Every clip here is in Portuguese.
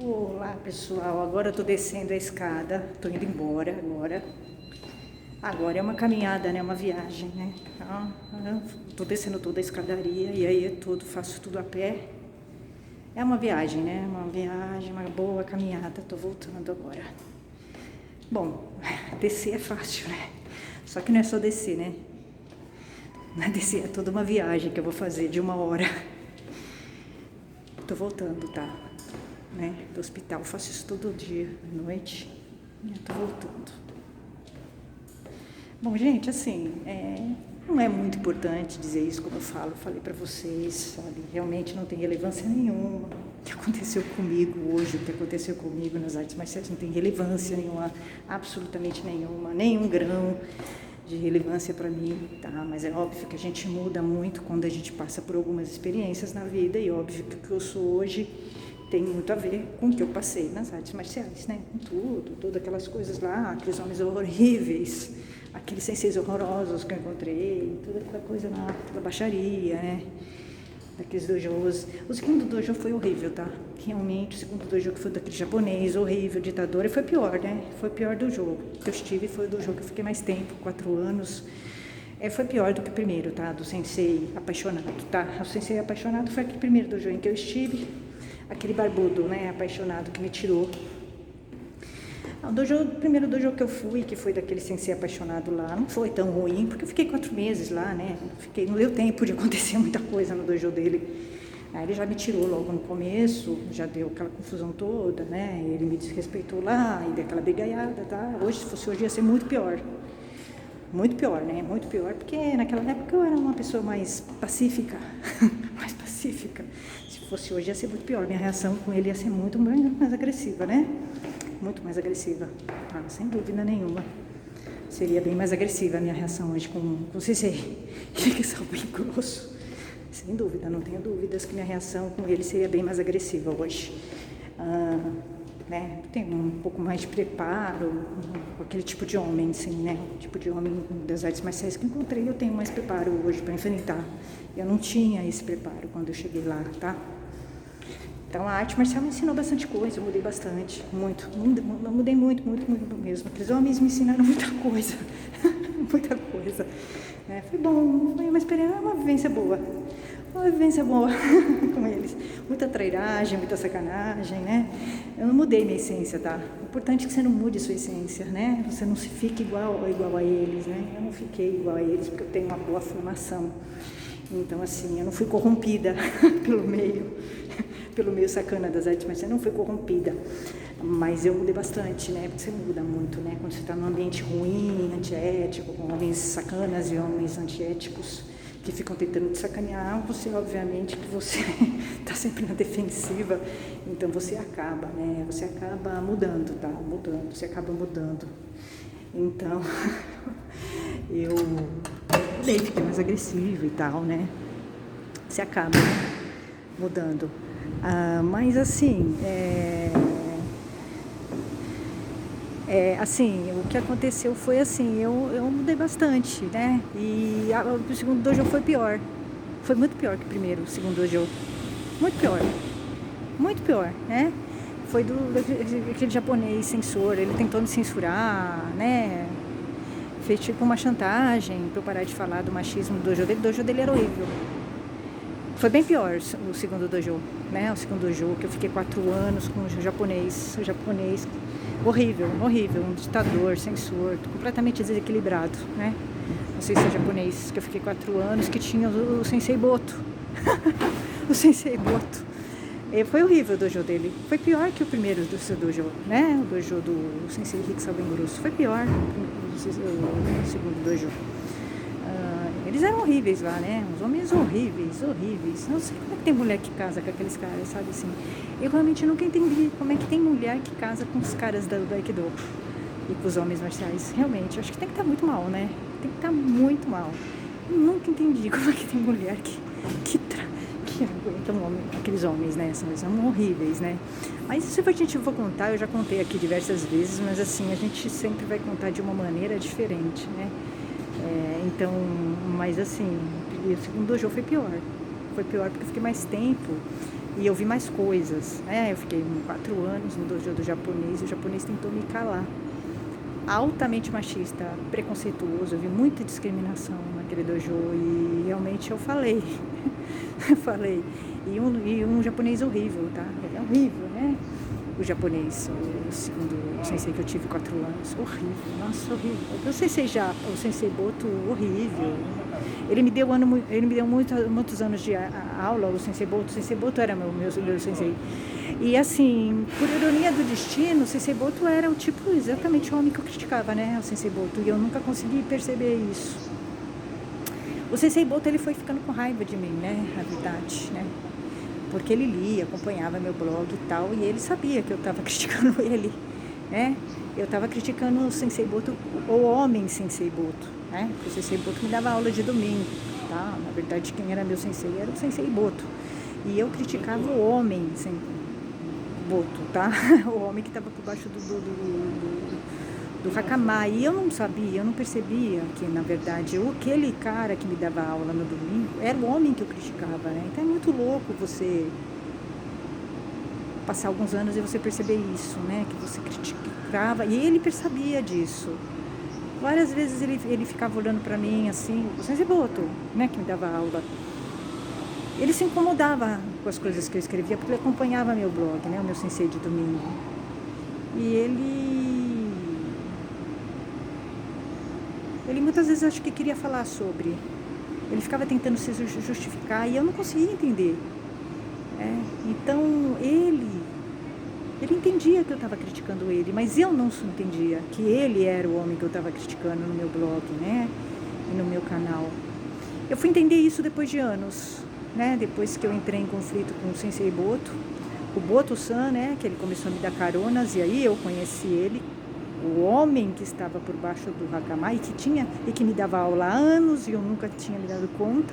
Olá pessoal, agora eu tô descendo a escada, tô indo embora agora. Agora é uma caminhada, né? Uma viagem, né? Então, eu tô descendo toda a escadaria e aí faço tudo a pé. É uma viagem, né? Uma viagem, uma boa caminhada, tô voltando agora. Bom, descer é fácil, né? Só que não é só descer, né? Não é descer, é toda uma viagem que eu vou fazer de 1 hora. Tô voltando, tá? Né? Do hospital, faço isso todo dia, à noite. Eu tô voltando. Bom, gente, assim, não é muito importante dizer isso como eu falei pra vocês, sabe? Realmente não tem relevância nenhuma. O que aconteceu comigo hoje, o que aconteceu comigo nas artes marciais não tem relevância nenhuma, absolutamente nenhuma, nenhum grão de relevância para mim, tá? Mas é óbvio que a gente muda muito quando a gente passa por algumas experiências na vida e óbvio que o que eu sou hoje tem muito a ver com o que eu passei nas artes marciais, né? Com tudo, todas aquelas coisas lá, aqueles homens horríveis, aqueles senseis horrorosos que eu encontrei, toda aquela coisa lá, aquela baixaria, né? Daqueles dojos. O segundo dojo foi horrível, tá? Realmente, o segundo dojo que foi daquele japonês, horrível, ditador, e foi pior, né? Foi pior do jogo que eu estive, foi do jogo que eu fiquei mais tempo, 4 anos. Foi pior do que o primeiro, tá? Do sensei apaixonado, tá? O sensei apaixonado foi aquele primeiro dojo em que eu estive, aquele barbudo, né? Apaixonado que me tirou. O primeiro dojo que eu fui, que foi daquele sensei apaixonado lá, não foi tão ruim, porque eu fiquei 4 meses lá, né? Não deu tempo de acontecer muita coisa no dojo dele. Aí ele já me tirou logo no começo, já deu aquela confusão toda, né? Ele me desrespeitou lá, e deu aquela brigaiada, tá? Hoje, se fosse hoje, ia ser muito pior. Muito pior, né? Muito pior, porque naquela época eu era uma pessoa mais pacífica, mais pacífica. Se fosse hoje, ia ser muito pior. Minha reação com ele ia ser muito mais agressiva, né? Muito mais agressiva, sem dúvida nenhuma. Seria bem mais agressiva a minha reação hoje com o sensei, que são bem grosso. Sem dúvida, não tenho dúvidas que minha reação com ele seria bem mais agressiva hoje. Né? Tenho um pouco mais de preparo com aquele tipo de homem, assim, né? O tipo de homem das artes marciais que encontrei, eu tenho mais preparo hoje para enfrentar. Eu não tinha esse preparo quando eu cheguei lá, tá? Então a arte marcial me ensinou bastante coisa, eu mudei bastante, eu mudei muito mesmo. Aqueles homens me ensinaram muita coisa, muita coisa. Foi bom, foi uma experiência, uma vivência boa com eles. Muita trairagem, muita sacanagem, né? Eu não mudei minha essência, tá? O importante é que você não mude sua essência, né? Você não se fique igual a eles, né? Eu não fiquei igual a eles porque eu tenho uma boa formação. Então, assim, eu não fui corrompida pelo meio sacana das artes marciais, não fui corrompida, mas eu mudei bastante, né? Porque você muda muito, né? Quando você está num ambiente ruim, antiético, com homens sacanas e homens antiéticos que ficam tentando te sacanear, você, obviamente, que você está sempre na defensiva, então você acaba, né? Você acaba mudando, tá? Você acaba mudando. Então, eu mudei, fiquei mais agressiva e tal, né? Você acaba mudando. Mas assim, assim, o que aconteceu foi assim, eu mudei bastante, né? E o segundo dojo foi pior. Foi muito pior que o primeiro, o segundo dojo. Muito pior, né? Foi aquele japonês censor, ele tentou me censurar, né? Fez tipo uma chantagem pra eu parar de falar do machismo do dojo dele. O dojo dele era horrível. Foi bem pior o segundo dojo, né? O segundo dojo, que eu fiquei 4 anos com o japonês horrível, um ditador, censor, completamente desequilibrado, né? Não sei se é japonês, que eu fiquei 4 anos, que tinha o Sensei Boto. O Sensei Boto. Foi horrível o dojo dele. Foi pior que o primeiro do seu dojo, né? O dojo do Sensei Hixa bem grosso. Foi pior o segundo dojo. Eles eram horríveis lá, né? Os homens horríveis. Não sei como é que tem mulher que casa com aqueles caras, sabe assim? Eu realmente nunca entendi como é que tem mulher que casa com os caras do Aikido e com os homens marciais. Realmente, acho que tem que estar muito mal, né? Tem que estar muito mal. Eu nunca entendi como é que tem mulher que aguentam aqueles homens, né? São horríveis, né? Mas se a gente for contar, eu já contei aqui diversas vezes, mas assim, a gente sempre vai contar de uma maneira diferente, né? Então, mas assim, o segundo dojo foi pior porque eu fiquei mais tempo E eu vi mais coisas, né? Eu fiquei 4 anos no dojo do japonês e o japonês tentou me calar. Altamente machista, preconceituoso, eu vi muita discriminação naquele dojo e realmente eu falei. Eu falei. E um japonês horrível, tá? Ele é horrível, né? O japonês, o segundo sensei que eu tive 4 anos, horrível, nossa, horrível. O sensei Boto, horrível. Ele me deu muitos anos de aula, o sensei Boto era meu sensei. E assim, por ironia do destino, o sensei Boto era o tipo, exatamente o homem que eu criticava, né, o sensei Boto, e eu nunca consegui perceber isso. O sensei Boto, ele foi ficando com raiva de mim, né, na verdade, né, porque ele lia, acompanhava meu blog e tal, e ele sabia que eu estava criticando ele, né, eu estava criticando o sensei Boto, o homem sensei Boto, né, porque o sensei Boto me dava aula de domingo, tá, na verdade quem era meu sensei era o sensei Boto, e eu criticava o homem Boto, tá, o homem que estava por baixo do Hakama, e eu não sabia, eu não percebia que, na verdade, aquele cara que me dava aula no domingo era o homem que eu criticava, né? Então é muito louco você passar alguns anos e você perceber isso, né? Que você criticava, e ele percebia disso. Várias vezes ele ficava olhando para mim assim, o Sensei Boto, né? Que me dava aula. Ele se incomodava com as coisas que eu escrevia, porque ele acompanhava meu blog, né? O meu sensei de domingo. E ele muitas vezes acho que queria falar sobre. Ele ficava tentando se justificar e eu não conseguia entender. Então ele entendia que eu estava criticando ele, mas eu não entendia que ele era o homem que eu estava criticando no meu blog, né? E no meu canal. Eu fui entender isso depois de anos, né? Depois que eu entrei em conflito com o Sensei Boto, o Boto-san, né? Que ele começou a me dar caronas e aí eu conheci ele. O homem que estava por baixo do Hakama e que me dava aula há anos e eu nunca tinha me dado conta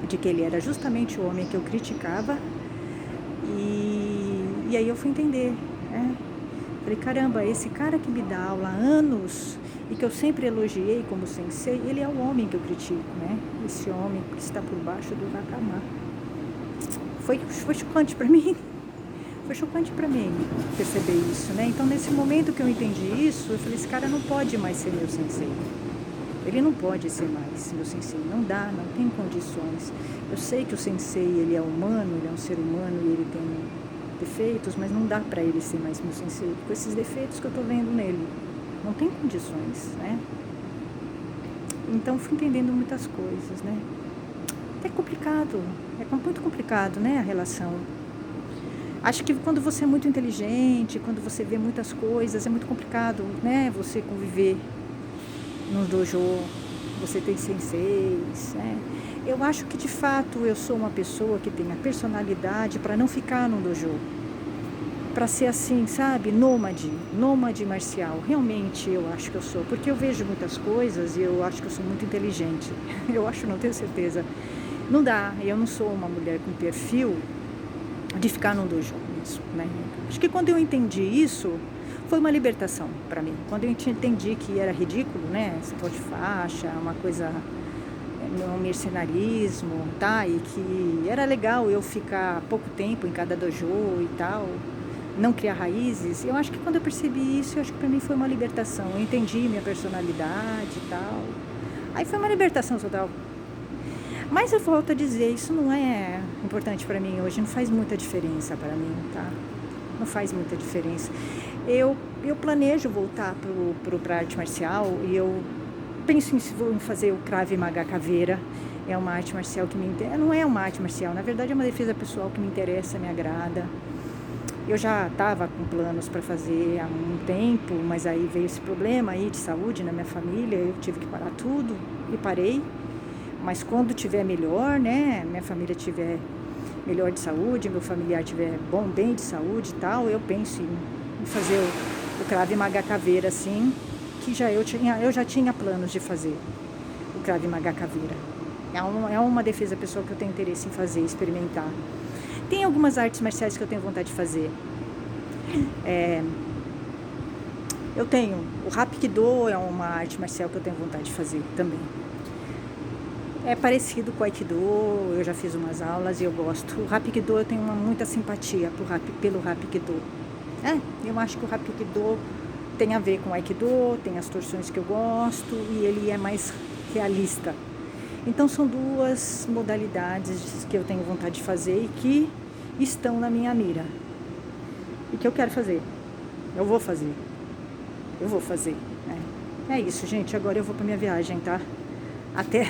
de que ele era justamente o homem que eu criticava. E aí eu fui entender, né? Falei, caramba, esse cara que me dá aula há anos e que eu sempre elogiei como sensei, ele é o homem que eu critico, né? Esse homem que está por baixo do Hakama. Foi chocante para mim. Foi chocante para mim perceber isso, né? Então, nesse momento que eu entendi isso, eu falei, esse cara não pode mais ser meu sensei. Ele não pode ser mais meu sensei. Não dá, não tem condições. Eu sei que o sensei, ele é humano, ele é um ser humano e ele tem defeitos, mas não dá para ele ser mais meu sensei. Com esses defeitos que eu tô vendo nele. Não tem condições, né? Então, fui entendendo muitas coisas, né? É complicado. É muito complicado, né? A relação. Acho que quando você é muito inteligente, quando você vê muitas coisas, é muito complicado, né? Você conviver num dojo, você tem senseis, né? Eu acho que, de fato, eu sou uma pessoa que tem a personalidade para não ficar num dojo. Para ser assim, sabe? Nômade marcial. Realmente eu acho que eu sou. Porque eu vejo muitas coisas e eu acho que eu sou muito inteligente. Eu acho, não tenho certeza. Não dá. Eu não sou uma mulher com perfil de ficar num dojo mesmo, né? Acho que quando eu entendi isso, foi uma libertação para mim. Quando eu entendi que era ridículo, né? Esse pó de faixa, uma coisa, um mercenarismo, tá? E que era legal eu ficar pouco tempo em cada dojo e tal, não criar raízes. Eu acho que quando eu percebi isso, eu acho que para mim foi uma libertação. Eu entendi minha personalidade e tal. Aí foi uma libertação total. Mas eu volto a dizer, isso não é importante para mim hoje, não faz muita diferença para mim, tá? Não faz muita diferença. Eu planejo voltar para a arte marcial e eu penso em fazer o Krav Maga Caveira. É uma arte marcial que me interessa. Não é uma arte marcial, na verdade é uma defesa pessoal que me interessa, me agrada. Eu já estava com planos para fazer há um tempo, mas aí veio esse problema aí de saúde na minha família, eu tive que parar tudo e parei. Mas quando tiver melhor, né, minha família tiver melhor de saúde, meu familiar tiver bem de saúde e tal, eu penso em fazer o Krav Maga Caveira, assim, que eu já tinha planos de fazer o Krav Maga Caveira. É uma defesa pessoal que eu tenho interesse em fazer, experimentar. Tem algumas artes marciais que eu tenho vontade de fazer. Eu tenho o Hapkido, é uma arte marcial que eu tenho vontade de fazer também. É parecido com o Aikido, eu já fiz umas aulas e eu gosto. O Hapkido eu tenho muita simpatia pelo Hapkido. Eu acho que o Hapkido tem a ver com o Aikido, tem as torções que eu gosto e ele é mais realista. Então são duas modalidades que eu tenho vontade de fazer e que estão na minha mira. E que eu quero fazer. Eu vou fazer. É isso, gente. Agora eu vou para minha viagem, tá? Até